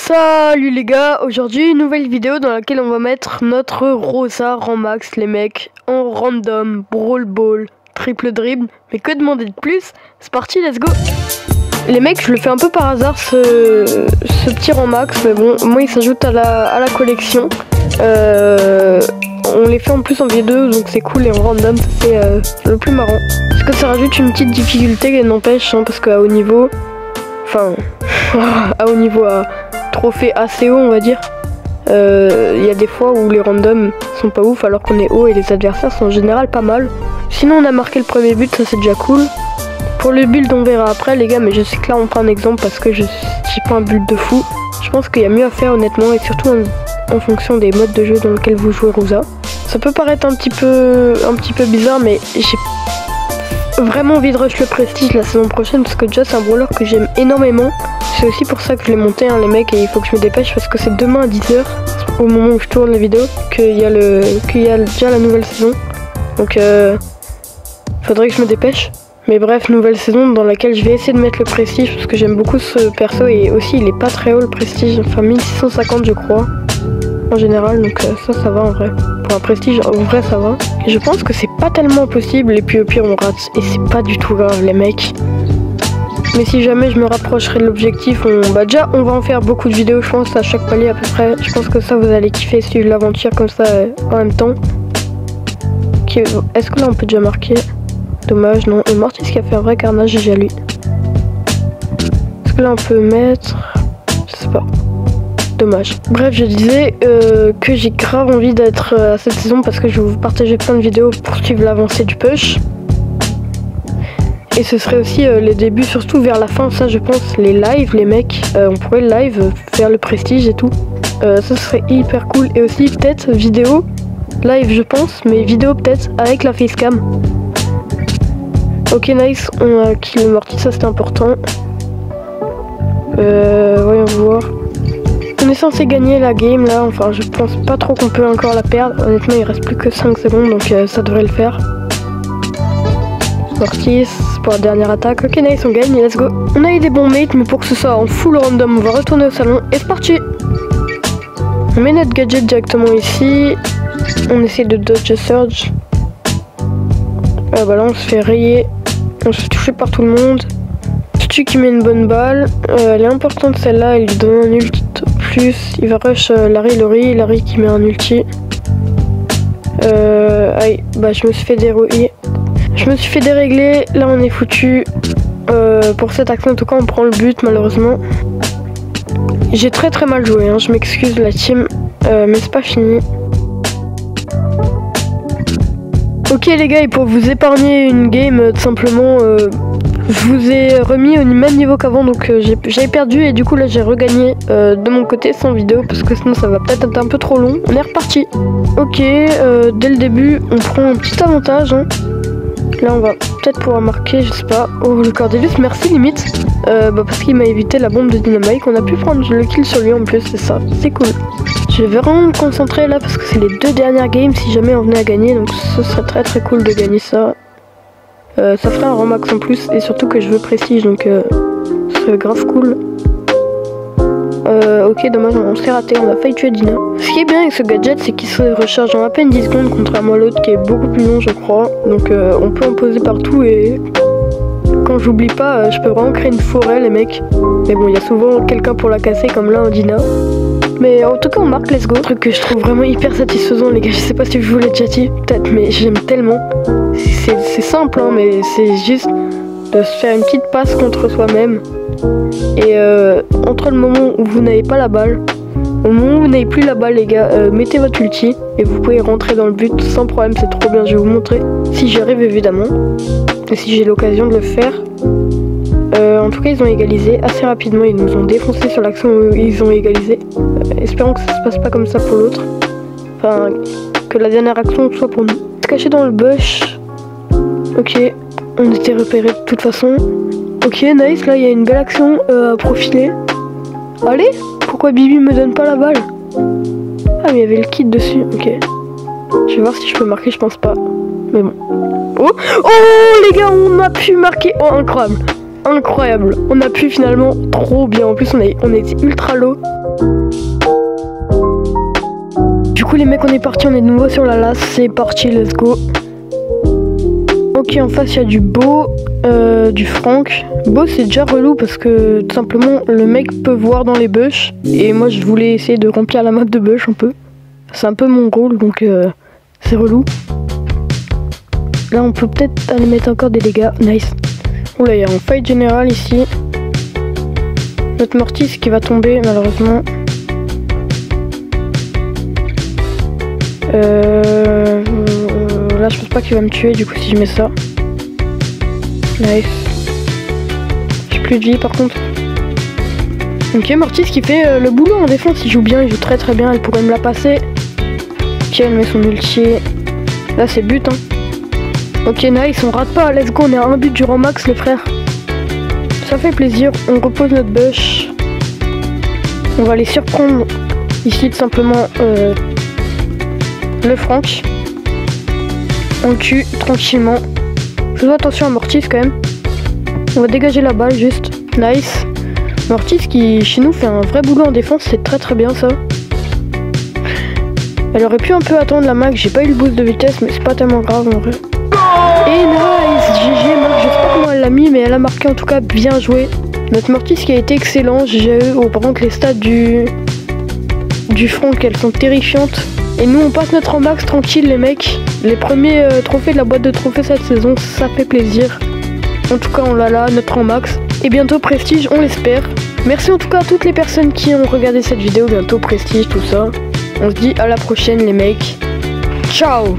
Salut les gars, aujourd'hui une nouvelle vidéo dans laquelle on va mettre notre Rosa rang max les mecs en random, brawl ball, triple dribble, mais que demander de plus? C'est parti, let's go. Les mecs, je le fais un peu par hasard ce petit rang max, mais bon, moi il s'ajoute à la collection. On les fait en plus en V2, donc c'est cool, et en random c'est le plus marrant. Parce que ça rajoute une petite difficulté, n'empêche, hein, parce qu'à haut niveau, enfin à haut niveau, à trophée assez haut on va dire, il y a des fois où les randoms sont pas ouf alors qu'on est haut et les adversaires sont en général pas mal. Sinon on a marqué le premier but, ça c'est déjà cool. Pour le build on verra après les gars, mais je sais que là on prend un exemple parce que j'ai pas un build de fou. Je pense qu'il y a mieux à faire honnêtement, et surtout en fonction des modes de jeu dans lesquels vous jouez Rosa. Ça peut paraître un petit peu bizarre, mais j'ai vraiment envie de rush le prestige la saison prochaine parce que déjà c'est un brawler que j'aime énormément. C'est aussi pour ça que je l'ai monté hein, les mecs, et il faut que je me dépêche parce que c'est demain à 10h au moment où je tourne la vidéo qu'il y a déjà la nouvelle saison. Donc faudrait que je me dépêche. Mais bref, nouvelle saison dans laquelle je vais essayer de mettre le prestige parce que j'aime beaucoup ce perso, et aussi il est pas très haut le prestige, enfin 1650 je crois en général, donc ça va en vrai. Pour un prestige en vrai ça va. Et je pense que c'est pas tellement possible, et puis au pire on rate et c'est pas du tout grave les mecs. Mais si jamais je me rapprocherai de l'objectif, déjà on va en faire beaucoup de vidéos je pense à chaque palier à peu près. Je pense que ça vous allez kiffer, suivre l'aventure comme ça en même temps. Okay. Est-ce que là on peut déjà marquer? Dommage, non. Et Mortis qui a fait un vrai carnage déjà lui. Est-ce que là on peut mettre... Je sais pas. Dommage. Bref, je disais que j'ai grave envie d'être à cette saison parce que je vais vous partager plein de vidéos pour suivre l'avancée du push. Et ce serait aussi les débuts, surtout vers la fin, ça je pense, les lives les mecs. On pourrait live faire le prestige et tout. Ça serait hyper cool. Et aussi peut-être vidéo, live je pense, mais vidéo peut-être avec la facecam. Ok nice, on a kill le Mortis, ça c'était important. Voyons voir. On est censé gagner la game là, enfin je pense pas trop qu'on peut encore la perdre. Honnêtement il reste plus que 5 secondes donc ça devrait le faire. Mortis pour la dernière attaque. Ok nice, on gagne, let's go. On a eu des bons mates, mais pour que ce soit en full random on va retourner au salon et c'est parti. On met notre gadget directement ici. On essaie de dodge surge. Bah là on se fait rayer. On se fait toucher par tout le monde. Stu qui met une bonne balle. Elle est importante celle-là, elle lui donne un ult plus. Il va rush Larry. Larry qui met un ulti. Aïe, bah je me suis fait dérouiller. Je me suis fait dérégler. Là on est foutu. Pour cette action en tout cas on prend le but malheureusement. J'ai très mal joué, hein. Je m'excuse la team. Mais c'est pas fini. Ok les gars, et pour vous épargner une game tout simplement, je vous ai remis au même niveau qu'avant, donc j'avais perdu et du coup là j'ai regagné de mon côté sans vidéo parce que sinon ça va peut-être être un peu trop long. On est reparti. Ok, dès le début on prend un petit avantage hein. Là on va peut-être pouvoir marquer, je sais pas. Oh le Cordelius, merci limite, parce qu'il m'a évité la bombe de dynamite. On a pu prendre le kill sur lui en plus, c'est ça, c'est cool. Je vais vraiment me concentrer là parce que c'est les deux dernières games si jamais on venait à gagner, donc ce serait très cool de gagner ça. Ça ferait un rang max en plus, et surtout que je veux prestige, donc ce serait grave cool. Ok dommage, on s'est raté, on a failli tuer Dina. Ce qui est bien avec ce gadget c'est qu'il se recharge en à peine 10 secondes contrairement à l'autre qui est beaucoup plus long je crois. Donc on peut en poser partout, et quand j'oublie pas je peux vraiment créer une forêt les mecs. Mais bon il y a souvent quelqu'un pour la casser comme là en Dina. Mais en tout cas on marque, let's go. Un truc que je trouve vraiment hyper satisfaisant les gars, je sais pas si je vous l'ai déjà dit peut-être, mais j'aime tellement. C'est simple hein, mais c'est juste de se faire une petite passe contre soi-même. Et entre le moment où vous n'avez pas la balle, au moment où vous n'avez plus la balle les gars, mettez votre ulti et vous pouvez rentrer dans le but sans problème, c'est trop bien. Je vais vous montrer si j'y arrive évidemment, et si j'ai l'occasion de le faire. En tout cas ils ont égalisé assez rapidement, ils nous ont défoncé sur l'action où ils ont égalisé. Espérons que ça se passe pas comme ça pour l'autre, enfin que la dernière action soit pour nous. Caché dans le bush. Ok, on était repérés de toute façon. Ok nice, là il y a une belle action à profiler. Allez, pourquoi Bibi me donne pas la balle? Ah mais il y avait le kit dessus, ok. Je vais voir si je peux marquer, je pense pas. Mais bon. Oh les gars, on a pu marquer. Oh incroyable. incroyable. On a pu finalement trop bien. En plus, on était ultra low. Du coup, les mecs, on est parti. On est de nouveau sur la lasse. C'est parti, let's go. Ok, en face, il y a du Beau, du Franck. Beau, c'est déjà relou parce que tout simplement, le mec peut voir dans les bush. Et moi, je voulais essayer de remplir la map de bush un peu. C'est un peu mon rôle, donc c'est relou. Là, on peut peut-être aller mettre encore des dégâts. Nice. Oula, il y a un fight général ici. Notre Mortis qui va tomber, malheureusement. Là, je pense pas qu'il va me tuer, du coup, si je mets ça. Nice. J'ai plus de vie, par contre. Ok, Mortis qui fait le boulot en défense. Il joue bien, il joue très très bien. Elle pourrait me la passer. Ok, elle met son ulti. Là, c'est but, hein. Ok, nice, on rate pas. Let's go, on est à un but du max, les frères. Ça fait plaisir. On repose notre bush. On va les surprendre ici, tout simplement, le Franck. On le tue tranquillement. Faisons attention à Mortis quand même. On va dégager la balle juste. Nice. Mortis qui chez nous fait un vrai boulot en défense, c'est très très bien ça. Elle aurait pu un peu attendre la Mac, j'ai pas eu le boost de vitesse mais c'est pas tellement grave en vrai. Et nice, GG Mac, je sais pas comment elle l'a mis mais elle a marqué en tout cas, bien joué. Notre Mortis qui a été excellent, GG. Oh, par contre les stats du Franck elles sont terrifiantes. Et nous on passe notre en max tranquille les mecs. Les premiers trophées de la boîte de trophées cette saison, ça fait plaisir. En tout cas on l'a là, notre en max. Et bientôt Prestige, on l'espère. Merci en tout cas à toutes les personnes qui ont regardé cette vidéo, bientôt Prestige, tout ça. On se dit à la prochaine les mecs. Ciao!